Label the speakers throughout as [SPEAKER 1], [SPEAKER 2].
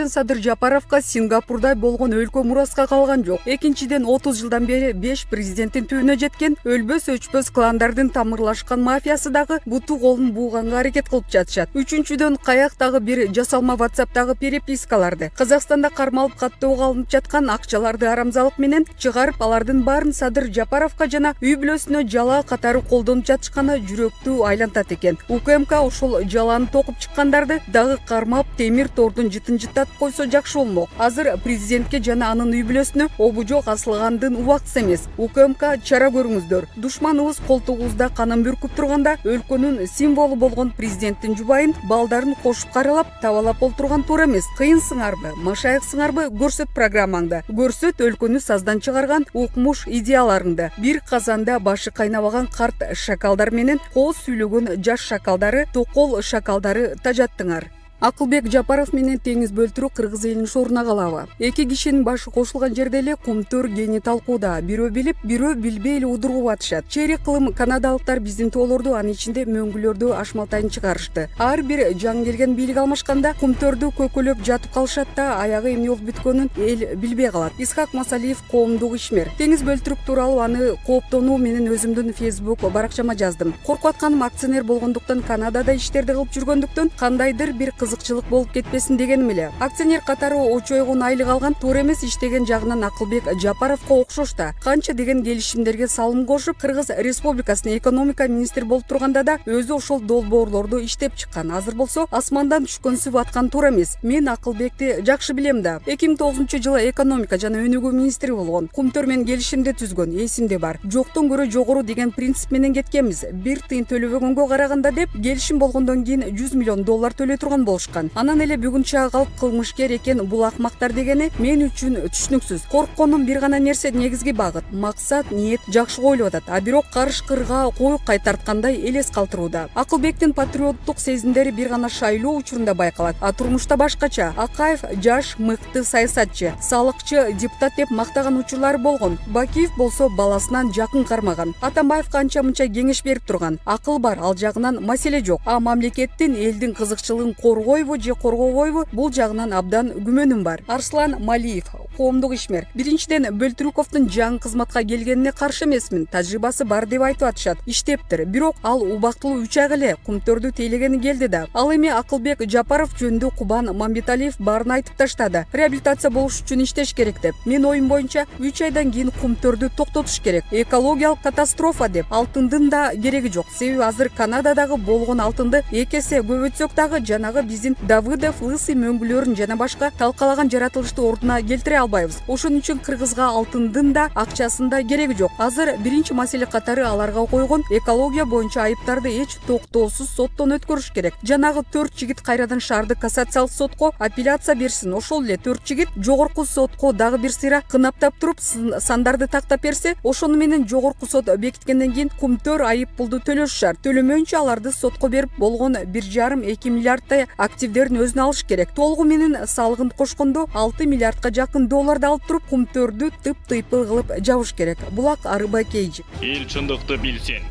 [SPEAKER 1] Биринчиден, Садыр Жапаровго Сингапурда болгон өлкө мураска калган жок. Экинчиден, 30 жылдан бери 5 президенттин түбүнө жеткен өлбөс өчпөс кландардын тамырлашкан мафиясы дагы буту колун бууганга аракет кылып жатышат. Үчүнчүдөн, каяктагы бир жасалма WhatsApp'тагы перепискаларды, Казакстанда кармалып каттоого алынып жаткан акчаларды арамзалык менен чыгарып, алардын баарын Садыр Жапаровго жана үй бүлөсүнө жала катары колдонуп жатышканы жүрөктү айлантат экен. УКМК ошол жаланы токуп чыккандарды дагы кармап, темир тордун жытын жыттатып койсо жакшы болмок. Азыр президентке жана анын үй бүлөсүнө обужок асылгандын убактысы эмес. УКМК чара көрүңүздөр. Душманыбыз колтугубузда канын бүркүп турганда өлкөнүн символу болгон президенттин жубайын, балдарын кошуп каралап, табалап олтурган туура эмес. Кыйынсыңарбы, машайыксыңарбы, көрсөт программаңды. Көрсөт өлкөнү саздан чыгарган укмуш идеяларыңды. Бир казанда башы кайнабаган карт шакалдар менен кооз сүйлөгөн жаш шакалдары, токол шакалдары тажаттыңар. Акылбек Жапаров менен теңиз бөлтүрүү кыргыз элинин шоруна калабы. Эки кишинин башы кошулган жерде эле кумтөр кени талкууда. Бирөө билип, бирөө билбей эле удургуп атышат. Чейрек кылым канадалыктар биздин тоолорду, анын ичинде мөңгүлөрдү ашмалтайын чыгарышты. Ар бир жаңы келген бийлик алмашканда кумтөрдү көкөлөп жатып калышат да, аягы эмне болуп бүткөнүн эл билбей калат. Исхак Масалиев коомдук ишмер. Теңиз бөлтүрүк тууралуу аны кооптонуу менен өзүмдүн Facebook баракчама жаздым. Коркуп атканым акционер болгондуктан, Канадада иштерди кылып жүргөндүктөн кандайдыр бир кызыкчылык болуп кетпесин дегеним эле. Акционер катары очойгон айлык алган туура эмес иштеген жагынан Акылбек Жапаровго окшош да. Канча деген келишимдерге салым кошуп, Кыргыз Республикасынын экономика министри болуп турганда да өзү ошол долбоорлорду иштеп чыккан. Азыр болсо асмандан түшкөн сүп аткан туура эмес. Мен Акылбекти жакшы билем да. 2009-жылы экономика жана өнүгүү министри болгон. Кумтөр менен келишимди түзгөн, эсимде бар. Жоктон көрө жогору деген принцип менен кеткенбиз. Бир тыйын төлөбөгөнгө караганда деп келишим болгондон кийин $100 миллион төлөй турган болушкан. Анан эле бүгүн чыга калып кылмышкер экен бул акмактар дегени мен үчүн түшүнүксүз. Коркконум бир гана нерсе, негизги багыт, максат, ниет жакшы коюлуп атат. А бирок карышкырга коюп кайтарткандай элес калтырууда. Акылбектин патриоттук сезимдери бир гана шайлоо учурунда байкалат. А турмушта башкача. Акаев жаш, мыкты саясатчы, салыкчы, депутат деп мактаган учурлары болгон. Бакиев болсо баласынан жакын кармаган. Атамбаев канча мынча кеңеш берип турган. Акыл бар, ал жагынан маселе жок. А мамлекеттин, элдин кызыкчылыгын коргойбу же коргобойбу, бул жагынан абдан күмөнүм бар. Арслан Малиев, коомдук ишмер. Биринчиден, Бөлтүрүковдун жаңы кызматка келгенине каршы эмесмин. Тажрыйбасы бар деп айтып атышат. Иштептир. Бирок ал убактылуу 3 ай эле кумтөрдү тейлегени келди да. Ал эми Акылбек Жапаров жөнүндө Кубан Мамбеталиев баарын айтып таштады. Реабилитация болуш үчүн иштеш керек деп. Мен оюм боюнча 3 айдан кийин кумтөрдү токтотуш керек. Экологиялык катастрофа деп. Алтындын да кереги жок. Себеби азыр Канададагы болгон алтынды эки эсе көбөйтсөк дагы жанагы биздин Давыдов, Лысый мөңгүлөрүн жана башка талкалаган жаратылышты ордуна келтире албайбыз. Ошон үчүн кыргызга алтындын да акчасын да кереги жок. Азыр биринчи маселе катары аларга койгон экология боюнча айыптарды эч токтоосуз соттон өткөрүш керек. Жанагы 4 жигит кайрадан шаардык кассациялык сотко апелляция берсин. Ошол эле 4 жигит жогорку сотко дагы бир сыйра кынаптап туруп сандарды тактап берсе, ошону менен жогорку сот бекиткенден кийин кумтөр айып пулду төлөш шарт. Төлөмөйүнчө аларды сотко берип болгон 1,5-2 миллиардтай активдерин өзүнө алыш керек. Толугу менен салыгын кошкондо 6 миллиардка жакын долларды алып туруп кумтөрдү тыйпыл кылып жабыш керек. Булак Арыбакейжи.
[SPEAKER 2] Эл чындыкты билсин.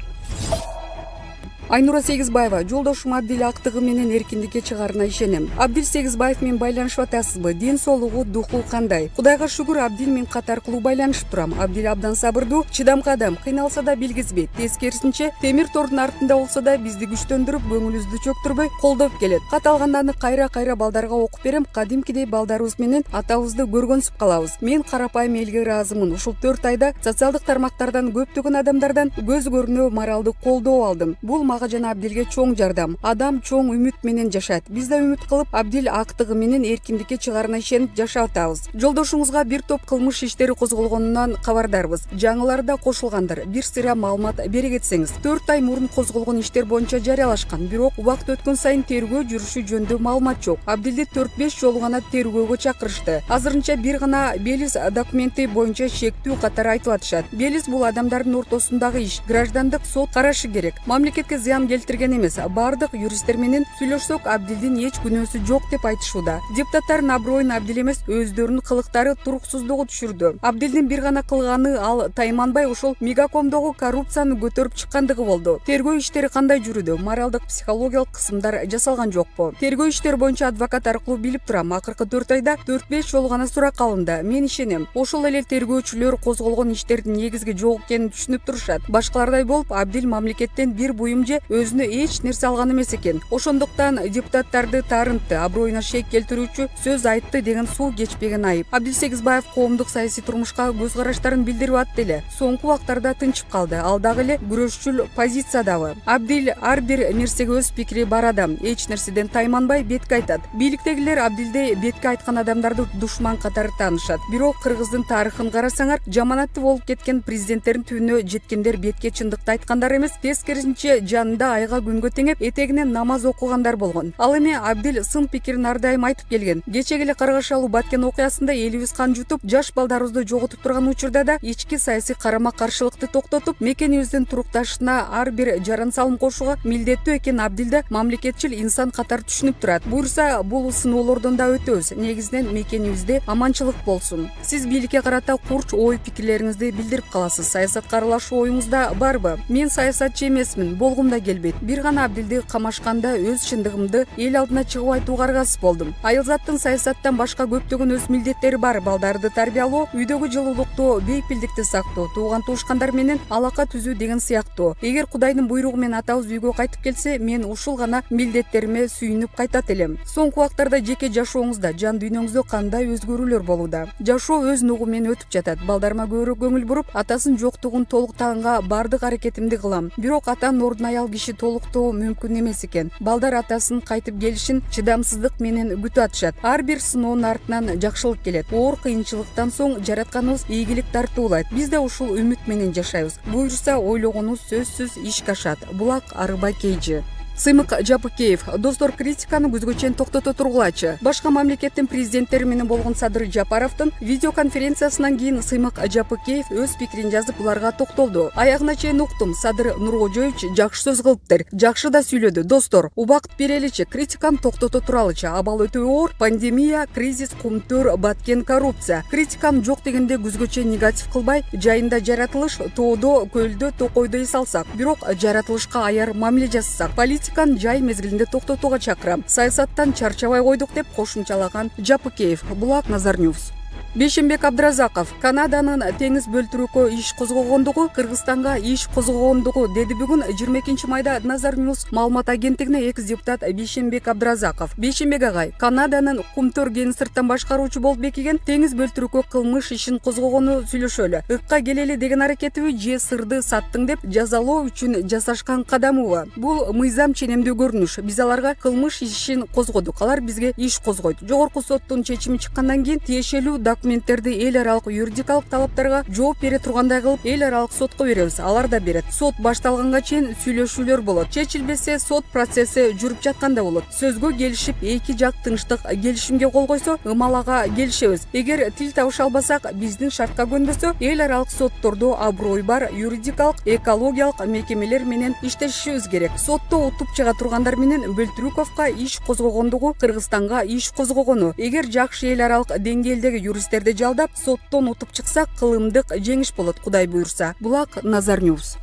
[SPEAKER 1] Айнура Сегизбаева, жолдошум Абдил актыгы менен эркиндикке чыгарына ишенем. Абдил Сегизбаев менен байланышып атасызбы? Ден соолугу, духу кандай? Кудайга шүгүр, Абдил мен кат аркылуу байланышып турам. Абдил абдан сабырдуу, чыдамкы адам, кыйналса да билгизбейт. Тескерисинче, темир тордун артында болсо да бизди күчтөндүрүп, көңүлүбүздү чөктүрбөй колдоп келет. Кат алганда аны кайра балдарга окуп берем. Кадимкидей балдарыбыз менен атабызды көргөнсүп калабыз. Мен карапайым элге ыраазымын. Ушул 4 айда социалдык тармактардан көптөгөн адамдардан көз көрүнө моралдык колдоо алдым. Бул мага жана Абдилге чоң жардам. Адам чоң үмүт менен жашайт. Биз да үмүт кылып, Абдил актыгы менен эркиндикке чыгарына ишенип жашап атабыз. Жолдошуңузга бир топ кылмыш иштери козголгонунан кабардарбыз. Жаңыларда кошулгандыр. Бир сыйра маалымат бере кетсеңиз. 4 ай мурун козголгон иштер боюнча жарыялашкан. Бирок убакыт өткөн сайын тергөө жүрүшү жөнүндө маалымат жок. Абдилди 4-5 жолу гана тергөөгө чакырышты. Азырынча бир гана Белиз документи боюнча шектүү катары айтып атышат. Белиз бул адамдардын ортосундагы иш. Граждандык сот карашы керек. Мамлекетке зыян келтирген эмес. Бардык юристтер менен сүйлөшсөк Абдилдин эч күнөөсү жок деп айтышууда. Депутаттардын аброюн Абдил эмес, өздөрүнүн кылыктары туруксуздугу түшүрдү. Абдилдин бир гана кылганы ал тайманбай ошол мегакомдогу коррупцияны көтөрүп чыккандыгы болду. Тергөө иштери кандай жүрүүдө? Моралдык, психологиялык кысымдар жасалган жокпу? Тергөө иштери боюнча адвокат аркылуу билип турам. Акыркы 4 айда 4-5 жолу гана сурак алынды. Мен ишенем. Ошол эле тергөөчүлөр козголгон иштердин негизги жок экенин түшүнүп турушат. Башкалардай болуп Абдил мамлекеттен бир буюм же өзүнө эч нерсе алган эмес экен. Ошондуктан депутаттарды таарынтты, аброюна шек келтирүүчү сөз айтты деген суу кечпеген айып. Абдил Сегизбаев коомдук саясий турмушка көз караштарын билдирип атты эле. Соңку убактарда тынчып калды. Ал дагы эле күрөшчүл позициядагы. Абдил ар бир нерсеге өз пикири бар адам. Эч нерседен тайманбай бетке айтат. Бийликтегилер Абдилде бетке айткан адамдарды душман катары таанышат. Бирок кыргыздын тарыхын карасаңар, жаманатты болуп кеткен президенттердин түбүнө жеткендер бетке чындыкты айткандар эмес, тескерисинче жанында айга күнгө теңеп, этегинен намаз окугандар болгон. Ал эми Абдил сын пикирин ар дайым айтып келген. Кечеги эле Каргашалуу Баткен окуясында элибиз кан жутуп, жаш балдарыбызды жоготуп турган учурда да ички саясий карама каршылыкты токтотуп, мекенибиздин турукташына ар бир жаран салым кошууга милдеттүү экен. Абдил да мамлекетчил инсан катары түшүнүп турат. Буюрса, бул сыноолордон да өтөбүз. Негизинен мекенибизде аманчылык болсун. Сиз бийликке карата курч ой пикирлериңизди билдирип каласыз. Саясатка аралашуу оюңузда барбы? Мен саясатчы эмесмин, болгум да келбейт. Бир гана Абдилди камашканда өз чындыгымды эл алдына чыгып айтууга аргасыз болдум. Айылзаттын саясаттан башка көптөгөн өз милдеттери бар. Балдарды тарбиялоо, үйдөгү жылуулукту, бейпилдикти сактоо, тууган туушкандар менен алака түзүү деген сыяктуу. Эгер Кудайдын буйругу менен атабыз үйгө кайтып келсе, мен ушул гана милдеттериме сүйүнүп кайтат элем. Соңку убактарда жеке жашооңузда, жан дүйнөңүздө кандай өзгөрүүлөр болууда? Жашоо өз нугу менен өтүп жатат. Балдарыма көбүрөөк көңүл буруп, атасын жоктугун толуктаганга бардык аракетимди кылам. Бирок атанын ордуна аял киши толуктоо мүмкүн эмес экен. Балдар атасын кайтып келишин чыдамсыздык менен күтүп атышат. Ар бир сыноонун артынан жакшылык келет. Оор кыйынчылыктан соң жаратканыбыз ийгилик тартуулайт. Биз да ушул үмүт менен жашайбыз. Буюрса, ойлогонубуз сөзсүз ишке ашат. Булак Арыбай Кейжи. Сыймык Жапыкеев. Достор, критиканы күзгө чейин токтото тургулачы. Башка мамлекеттин президенттери менен болгон Садыр Жапаровдун видеоконференциясынан кийин Сыймык Жапыкеев өз пикирин жазып, буларга токтолду. Аягына чейин уктум. Садыр Нуркожоевич жакшы сөз кылыптыр. Жакшы да сүйлөдү. Достор, убакыт береличи, критиканы токтото туралычы. Абал өтө оор, пандемия, кризис, кумтөр, баткен, коррупция. Критиканы жок дегенде күзгө чейин негатив кылбай, жайында жаратылыш, тоодо, көлдө, токойдо эс алсак, бирок жаратылышка аяр мамиле жасасак, политиканы жай мезгилинде токтотууга чакырам. Саясаттан чарчабай койдук деп кошумчалаган Жапыкеев. Булак Назар Ньюс. Бейшенбек Абдразаков Канаданын теңиз бөлтүрүүккө иш козгогондугу, Кыргызстанга иш козгогондугу деди бүгүн 22 майда Назар Ньюс маалымат агенттигине экс-депутат Бейшенбек Абдразаков. Бейшенбек агай, Канаданын кумтөр ген сырттан башкаруучу болуп бекиген теңиз бөлтүрүүккө кылмыш ишин козгогону сүйлөшөлү. Ыкка келели деген аракетиби же сырды саттың деп жазалоо үчүн жасашкан кадамыбы? Бул мыйзам ченемдүү көрүнүш. Биз аларга кылмыш ишин козгодук, алар бизге иш козгойт. Жогорку соттун чечими чыккандан кийин тиешелүү документтерди эл аралык юридикалык талаптарга жооп бере тургандай кылып эл аралык сотко беребиз. Алар да берет. Сот башталганга чейин сүйлөшүүлөр болот. Чечилбесе сот процесси жүрүп жатканда болот. Сөзгө келишип, эки жак тынчтык келишимге кол койсо, ымалага келишебиз. Эгер тил табыша албасак, биздин шартка көнбөсө, эл аралык соттордо аброй бар юридикалык, экологиялык мекемелер менен иштешибиз керек. Сотто утуп чыга тургандар менен Бөлтүрүүковго иш козгогондугу, Кыргызстанга иш козгогону. Эгер жакшы эл аралык деңгээлдеги юристтерди жалдап соттон утуп чыксак, кылымдык жеңиш болот, Кудай буйрса. Булак Назар Ньюс.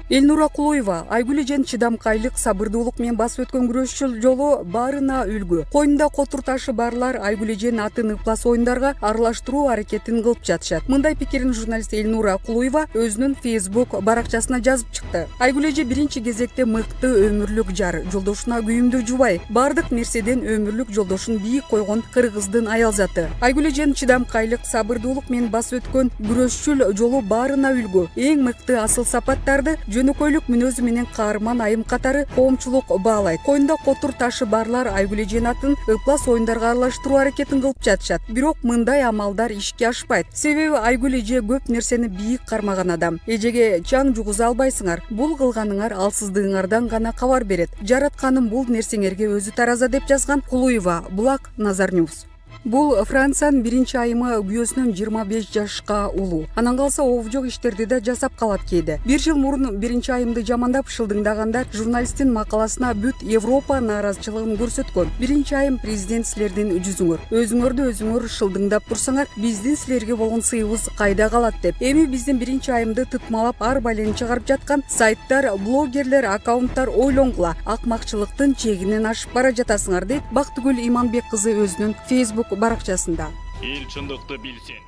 [SPEAKER 1] Элнура Кулуева Айгүл эжен чыдамкайлык, сабырдуулук менен басып өткөн күрөшчүл жолу баарына үлгү. Коюнда котур ташы барлар Айгүл эжен атын ыплас оюндарга аралаштыруу аракетин кылып жатышат. Мындай пикирин журналист Элнура Кулуева өзүнүн Facebook баракчасына жазып чыкты. Айгүл эже биринчи кезекте мыкты өмүрлүк жар, жолдошуна күйүмдү жубай, бардык нерседен өмүрлүк жолдошун бийик койгон кыргыздын аял заты. Айгүл эжен чыдамкайлык, сабырдуулук менен басып өткөн күрөшчүл жолу баарына үлгү. Эң мыкты асыл сапаттарды жөнөкөйлүк мүнөзү менен каарман айым катары коомчулук баалайт. Коюнда котур ташы барлар Айгүл эжен атын ыплас оюндарга аралаштыруу аракетин кылып жатышат. Бирок мындай амалдар ишке ашпайт. Себеби Айгүл эже көп нерсени бийик кармаган адам. Эжеге чаң жугуза албайсыңар. Бул кылганыңар алсыздыгыңардан гана кабар берет. Жаратканым бул нерсеңерге өзү тараза деп жазган Кулуева. Булак Назар Ньюс. Бул Франциянын биринчи айымы күйөөсүнөн 25 жашка улуу. Анан калса об жок иштерди да жасап калат кээде. Бир жыл мурун биринчи айымды жамандап шылдыңдагандар журналисттин макаласына бүт Европа нааразычылыгын көрсөткөн. Биринчи айым президент силердин жүзүңөр. Өзүңөрдү өзүңөр шылдыңдап турсаңар, биздин силерге болгон сыйыбыз кайда калат деп. Эми биздин биринчи айымды тытмалап ар байлен чыгарып жаткан сайттар, блогерлер, аккаунттар ойлонгула. Акмакчылыктын чегинен ашып бара жатасыңар дейт Бактыгүл Иманбек кызы өзүнүн Facebook баракчасында.
[SPEAKER 2] Эл чындыкты билсин.